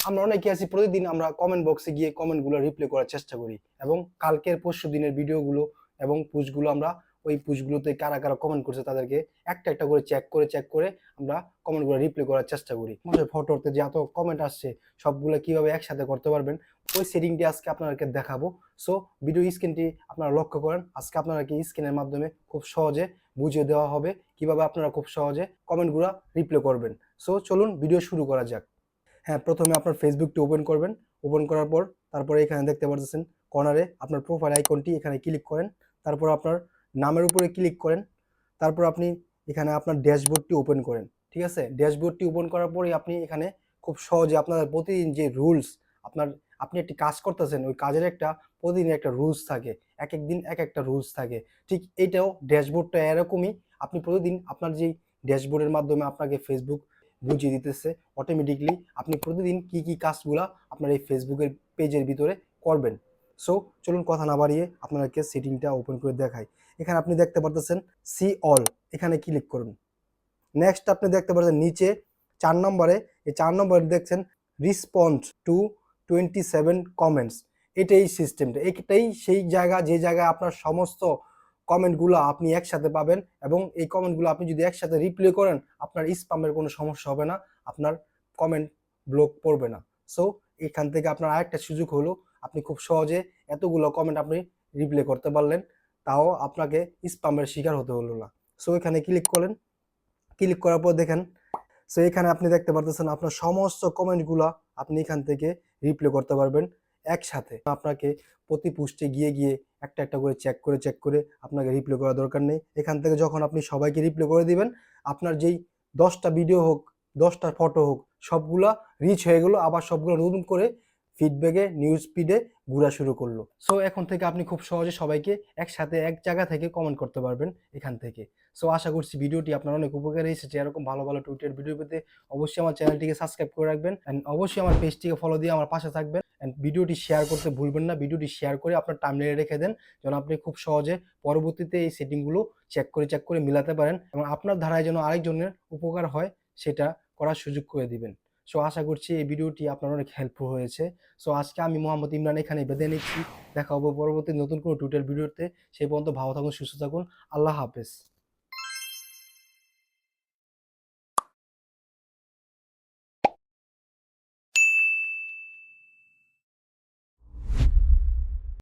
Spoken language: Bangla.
আমরা অনেকে আছি প্রতিদিন আমরা কমেন্ট বক্সে গিয়ে কমেন্টগুলো রিপ্লে করার চেষ্টা করি, এবং কালকের পরশু দিনের ভিডিওগুলো এবং পোস্টগুলো আমরা ওই পোস্টগুলোতে কারা কারা কমেন্ট করছে তাদেরকে একটা একটা করে চেক করে আমরা কমেন্টগুলো রিপ্লে করার চেষ্টা করি। আমাদের ফটোতে যে এত কমেন্ট আসছে সবগুলো কিভাবে একসাথে করতে পারবেন ওই সেটিংটি আজকে আপনাদেরকে দেখাবো। সো ভিডিও স্ক্রিনটি আপনারা লক্ষ্য করেন, আজকে আপনাদেরকে স্ক্রিনের মাধ্যমে খুব সহজে বুঝিয়ে দেওয়া হবে কিভাবে আপনারা খুব সহজে কমেন্টগুলো রিপ্লে করবেন। সো চলুন ভিডিও শুরু করা যাক। হ্যাঁ, প্রথমে আপনার ফেসবুকটি ওপেন করবেন। ওপেন করার পর তারপরে এখানে দেখতে পাচ্ছেন কর্নারে আপনার প্রোফাইল আইকনটি, এখানে ক্লিক করেন। তারপর আপনার নামের উপরে ক্লিক করেন। তারপর আপনি এখানে আপনার ড্যাশবোর্ডটি ওপেন করেন। ঠিক আছে, ড্যাশবোর্ডটি ওপেন করার পরেই আপনি এখানে খুব সহজে আপনাদের প্রতিদিন যে রুলস আপনার আপনি একটি কাজ করতেছেন ওই কাজের একটা প্রতিদিন একটা রুলস থাকে, এক এক দিন এক একটা রুলস থাকে। ঠিক এইটাও ড্যাশবোর্ডটা এরকমই। আপনি প্রতিদিন আপনার যেই ড্যাশবোর্ডের মাধ্যমে আপনাকে ফেসবুক বুঝিয়ে দিতেছে অটোমেটিকলি আপনি প্রতিদিন কি কি কাজগুলা আপনার এই ফেসবুকের পেজের ভিতরে করবেন। সো চলুন কথা না বাড়িয়ে আপনাদেরকে সেটিংটা ওপেন করে দেখাই। এখানে আপনি দেখতে পারতেছেন সি অল, এখানে ক্লিক করুন। নেক্সট আপনি দেখতে পাচ্ছেন নিচে 4 নম্বরে, এই 4 নম্বরে দেখছেন রিসপন্ড টু 27 কমেন্টস। এটাই সিস্টেমটা, এটাই সেই জায়গা যে জায়গায় আপনার সমস্ত কমেন্টগুলো আপনি একসাথে পাবেন, এবং এই কমেন্টগুলো আপনি যদি একসাথে রিপ্লে করেন আপনার স্প্যামের কোনো সমস্যা হবে না, আপনার কমেন্ট ব্লক পড়বে না। সো এখান থেকে আপনার আরেকটা সুযোগ হলো আপনি খুব সহজে এতগুলো কমেন্ট আপনি রিপ্লে করতে পারলেন, তাও আপনাকে স্প্যামের শিকার হতে হলো না। সো এখানে ক্লিক করেন। ক্লিক করার পর দেখেন, সো এখানে আপনি দেখতে পারতেছেন আপনার সমস্ত কমেন্টগুলা আপনি এখান থেকে রিপ্লে করতে পারবেন একসাথে। আপনাকে প্রতি পোস্টে গিয়ে গিয়ে একটা একটা করে চেক করে আপনাকে রিপ্লে করার দরকার নেই। এখান থেকে যখন আপনি সবাইকে রিপ্লে করে দিবেন আপনার যেই 10টা ভিডিও হোক 10টা ফটো হোক সবগুলা রিচ হয়ে গেল, আবার সবগুলো নতুন করে ফিডব্যাকে নিউজ ফিডে ঘোরা শুরু করলো। সো এখন থেকে আপনি খুব সহজে সবাইকে একসাথে এক জায়গা থেকে কমেন্ট করতে পারবেন এখান থেকে। সো আশা করছি ভিডিওটি আপনার অনেক উপকারে এসেছে। এরকম ভালো ভালো টুইটার ভিডিও পেতে অবশ্যই আমার চ্যানেলটিকে সাবস্ক্রাইব করে রাখবেন, এন্ড অবশ্যই আমার পেজটিকে ফলো দিয়ে আমার পাশে থাকবেন, এন্ড ভিডিওটি শেয়ার করতে ভুলবেন না। ভিডিওটি শেয়ার করে আপনার টাইমলাইনে রেখে দেন যেন আপনি খুব সহজে পরবর্তীতে এই সেটিংগুলো চেক করে মিলাতে পারেন, এবং আপনার ধারায় যেন আরেকজনের উপকার হয় সেটা করার সুযোগ করে দিবেন। সো আশা করছি এই ভিডিওটি আপনার অনেক হেল্পফুল হয়েছে। সো আজকে আমি মোহাম্মদ ইমরান এখানে বেঁধে নিচ্ছি। দেখা হবে পরবর্তী নতুন কোনো টুইটার ভিডিওতে। সেই পর্যন্ত ভালো থাকুন, সুস্থ থাকুন। আল্লাহ হাফেজ।